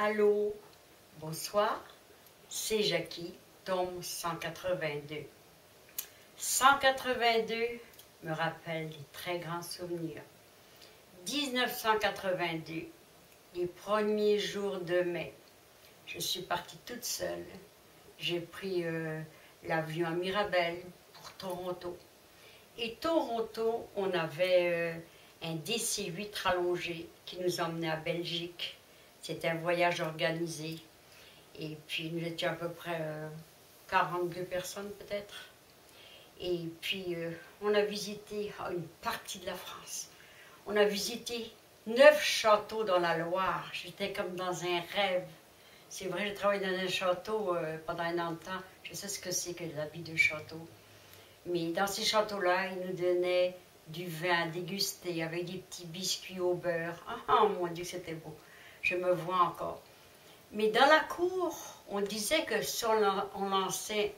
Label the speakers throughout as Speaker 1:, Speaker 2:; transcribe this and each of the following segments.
Speaker 1: Allô, bonsoir, c'est Jackie, tome 182. 182 me rappelle des très grands souvenirs. 1982, les premiers jours de mai, je suis partie toute seule. J'ai pris l'avion à Mirabel pour Toronto. Et Toronto, on avait un DC-8 rallongé qui nous emmenait à Belgique. C'était un voyage organisé. Et puis, nous étions à peu près 42 personnes peut-être. Et puis, on a visité une partie de la France. On a visité 9 châteaux dans la Loire. J'étais comme dans un rêve. C'est vrai, j'ai travaillé dans un château pendant un an de temps. Je sais ce que c'est que la vie de château. Mais dans ces châteaux-là, ils nous donnaient du vin à déguster avec des petits biscuits au beurre. Oh mon Dieu, c'était beau. Je me vois encore. Mais dans la cour, on disait que si on lançait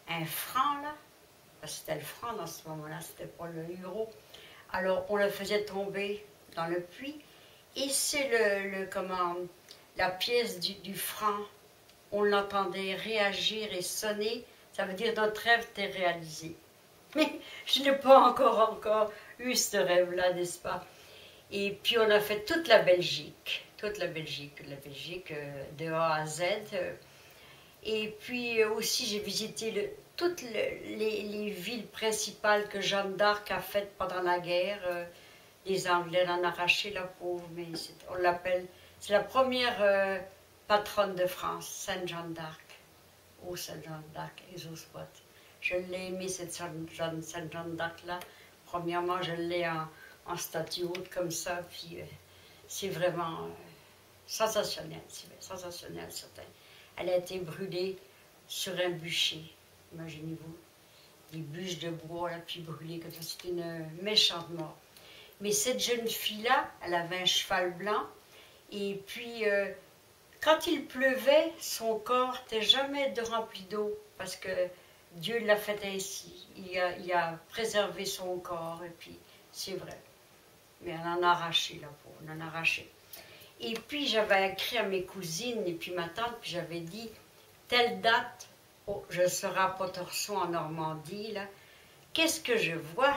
Speaker 1: un franc, là, parce que c'était le franc dans ce moment-là, c'était pas l'euro, alors on le faisait tomber dans le puits, et c'est la pièce du franc, on l'entendait réagir et sonner, ça veut dire notre rêve était réalisé. Mais je n'ai pas encore eu ce rêve-là, n'est-ce pas? Et puis on a fait toute la Belgique de A à Z. Et puis aussi j'ai visité toutes les villes principales que Jeanne d'Arc a faites pendant la guerre. Les Anglais l'ont arraché, la pauvre, mais on l'appelle, c'est la première patronne de France, Sainte Jeanne d'Arc. Oh, Sainte Jeanne d'Arc, les os spots. Je l'ai aimée, cette Sainte Jeanne d'Arc-là. Premièrement, je l'ai en statue haute comme ça, puis c'est vraiment sensationnel, certain. Elle a été brûlée sur un bûcher, imaginez-vous, des bûches de bois, là, puis brûlées comme ça, c'était une méchante mort. Mais cette jeune fille-là, elle avait un cheval blanc, et puis quand il pleuvait, son corps n'était jamais rempli d'eau, parce que Dieu l'a fait ainsi, il a préservé son corps, et puis c'est vrai. Mais elle en a arraché, la pauvre, elle en a arraché. Et puis j'avais écrit à mes cousines et puis ma tante, puis j'avais dit, telle date, je serai à Pontorson en Normandie, là. Qu'est-ce que je vois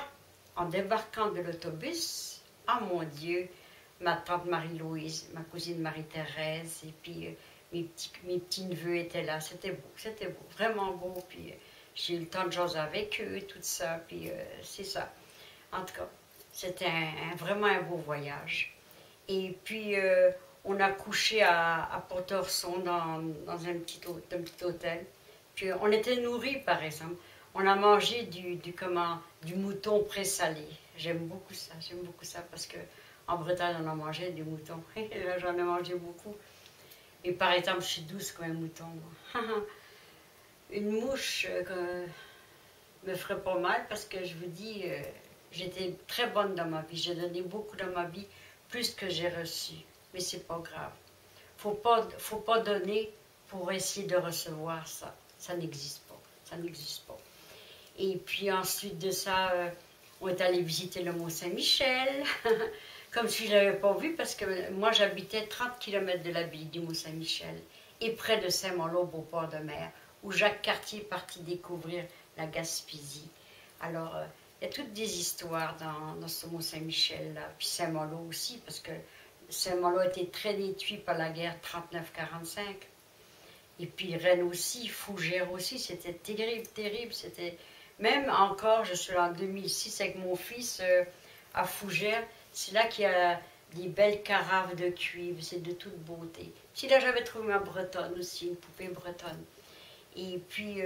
Speaker 1: en débarquant de l'autobus? Ah mon Dieu, ma tante Marie-Louise, ma cousine Marie-Thérèse, et puis mes petits-neveux étaient là, c'était beau, vraiment beau, puis j'ai eu le temps de jaser avec eux, tout ça, puis c'est ça. En tout cas, c'était vraiment un beau voyage. Et puis, on a couché à Pontorson dans un petit hôtel. Puis, on était nourris, par exemple. On a mangé du mouton présalé. J'aime beaucoup ça, parce que en Bretagne, on a mangé du mouton. Là, j'en ai mangé beaucoup. Et par exemple, je suis douce comme un mouton. Une mouche me ferait pas mal, parce que je vous dis, j'étais très bonne dans ma vie. J'ai donné beaucoup dans ma vie, plus que j'ai reçu. Mais c'est pas grave. Faut pas donner pour essayer de recevoir ça. Ça n'existe pas. Et puis ensuite de ça, on est allé visiter le Mont-Saint-Michel. Comme si je ne l'avais pas vu, parce que moi j'habitais 30 km de la ville du Mont-Saint-Michel. Et près de Saint-Malo, au port de mer, où Jacques Cartier est parti découvrir la Gaspésie. Alors, il y a toutes des histoires dans ce Mont-Saint-Michel-là, puis Saint-Malo aussi, parce que Saint-Malo a été très détruit par la guerre 39-45. Et puis Rennes aussi, Fougères aussi, c'était terrible. C'était même encore, je suis là en 2006 avec mon fils à Fougères, c'est là qu'il y a des belles carafes de cuivre, c'est de toute beauté. Puis là, j'avais trouvé ma bretonne aussi, une poupée bretonne. Et puis,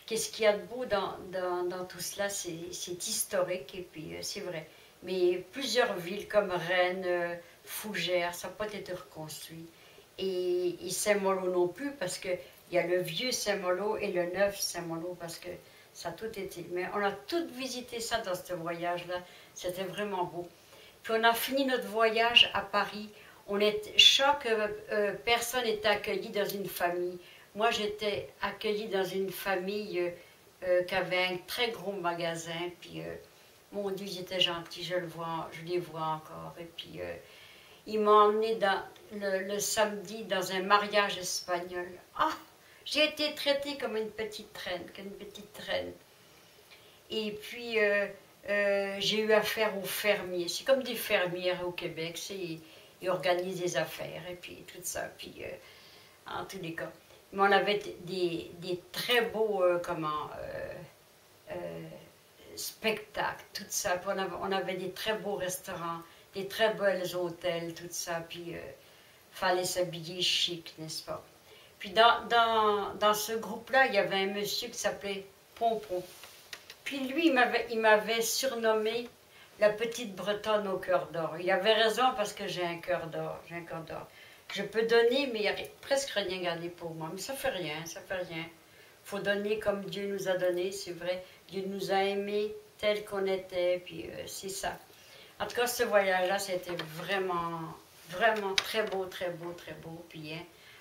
Speaker 1: qu'est-ce qu'il y a de beau dans tout cela? C'est historique, et puis c'est vrai. Mais plusieurs villes comme Rennes, Fougères, ça n'a pas été reconstruit. Et Saint-Malo non plus, parce qu'il y a le vieux Saint-Malo et le neuf Saint-Malo, parce que ça a tout été. Mais on a tout visité ça dans ce voyage-là. C'était vraiment beau. Puis on a fini notre voyage à Paris. Chaque personne était accueillie dans une famille. Moi, j'étais accueillie dans une famille qui avait un très gros magasin. Puis, mon Dieu, ils étaient gentils, je les vois encore. Et puis, ils m'ont emmené le samedi dans un mariage espagnol. Ah, j'ai été traitée comme une petite reine, Et puis, j'ai eu affaire aux fermiers. C'est comme des fermières au Québec. Ils organisent des affaires et puis tout ça. Puis, en tous les cas. Mais on avait des très beaux, spectacles, tout ça. Puis on avait des très beaux restaurants, des très belles hôtels, tout ça. Puis, fallait s'habiller chic, n'est-ce pas? Puis dans ce groupe-là, il y avait un monsieur qui s'appelait Pompon. Puis lui, il m'avait surnommé la petite Bretonne au cœur d'or. Il avait raison parce que j'ai un cœur d'or. Je peux donner, mais il n'y a presque rien gardé pour moi. Mais ça fait rien, ça fait rien. Il faut donner comme Dieu nous a donné, c'est vrai. Dieu nous a aimés tels qu'on était, puis c'est ça. En tout cas, ce voyage-là, c'était vraiment, vraiment très beau, très beau, très beau. Puis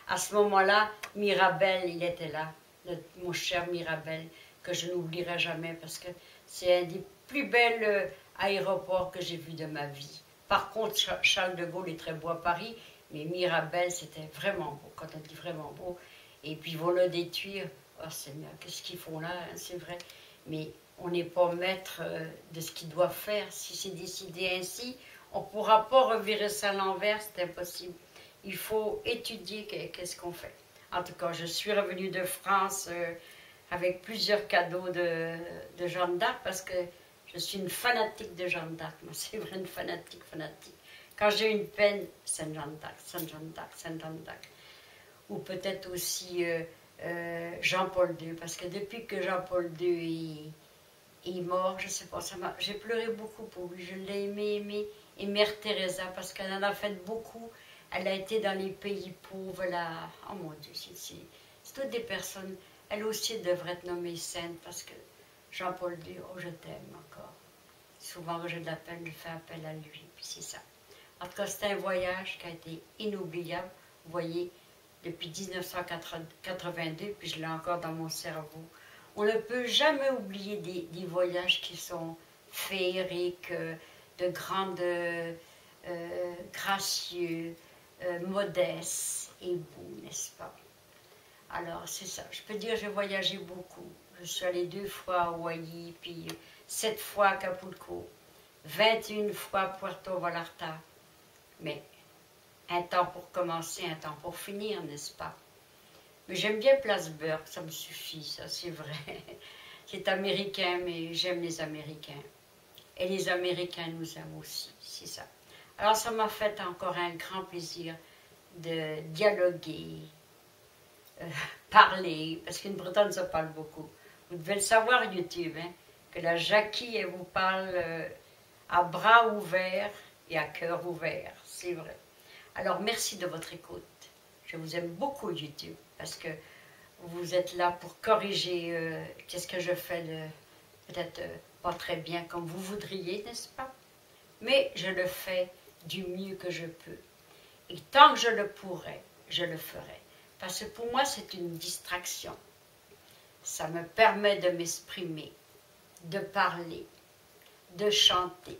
Speaker 1: à ce moment-là, Mirabel, il était là, mon cher Mirabel, que je n'oublierai jamais parce que c'est un des plus bels aéroports que j'ai vu de ma vie. Par contre, Charles de Gaulle est très beau à Paris, mais Mirabel, c'était vraiment beau, quand on dit vraiment beau. Et puis, ils vont le détruire. Oh Seigneur, qu'est-ce qu'ils font là, hein, c'est vrai. Mais on n'est pas maître de ce qu'ils doivent faire. Si c'est décidé ainsi, on ne pourra pas revirer ça à l'envers, c'est impossible. Il faut étudier qu'est-ce qu'on fait. En tout cas, je suis revenue de France avec plusieurs cadeaux de Jeanne d'Arc parce que je suis une fanatique de Jeanne d'Arc. C'est vrai, une fanatique. Quand j'ai une peine, Sainte Jeanne d'Arc, Sainte Jeanne d'Arc, Sainte Jeanne d'Arc. Ou peut-être aussi Jean-Paul II, parce que depuis que Jean-Paul II est mort, je ne sais pas, j'ai pleuré beaucoup pour lui, je l'ai aimé. Et Mère Teresa, parce qu'elle en a fait beaucoup, elle a été dans les pays pauvres, là. Oh mon Dieu, c'est toutes des personnes. Elle aussi devrait être nommée sainte, parce que Jean-Paul II, oh je t'aime encore. Souvent quand j'ai de la peine, je fais appel à lui, puis c'est ça. En tout cas, c'est un voyage qui a été inoubliable, vous voyez, depuis 1982, puis je l'ai encore dans mon cerveau. On ne peut jamais oublier des voyages qui sont féeriques, de grandes, gracieux, modestes et beaux, n'est-ce pas? Alors, c'est ça. Je peux dire que j'ai voyagé beaucoup. Je suis allée 2 fois à Hawaï, puis 7 fois à Acapulco, 21 fois à Puerto Vallarta. Mais un temps pour commencer, un temps pour finir, n'est-ce pas? Mais j'aime bien Plattsburgh, ça me suffit, ça, c'est vrai. C'est américain, mais j'aime les Américains. Et les Américains nous aiment aussi, c'est ça. Alors, ça m'a fait encore un grand plaisir de dialoguer, parler, parce qu'une Bretonne, ça parle beaucoup. Vous devez le savoir, YouTube, hein, que la Jackie, elle vous parle à bras ouverts et à cœur ouvert, c'est vrai. Alors, merci de votre écoute. Je vous aime beaucoup, YouTube, parce que vous êtes là pour corriger qu'est-ce que je fais de peut-être pas très bien comme vous voudriez, n'est-ce pas? Mais je le fais du mieux que je peux. Et tant que je le pourrai, je le ferai. Parce que pour moi, c'est une distraction. Ça me permet de m'exprimer, de parler, de chanter,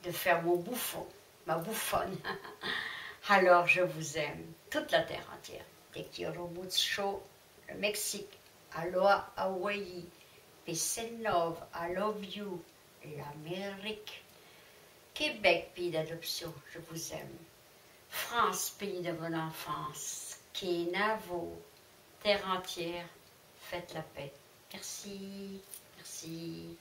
Speaker 1: de faire mon bouffon, ma bouffonne. Alors, je vous aime, toute la terre entière. Te quiero mucho, le Mexique, aloha Hawaii, peace and love, I love you, l'Amérique. Québec, pays d'adoption, je vous aime. France, pays de mon enfance. Kenavo, terre entière, faites la paix. Merci, merci.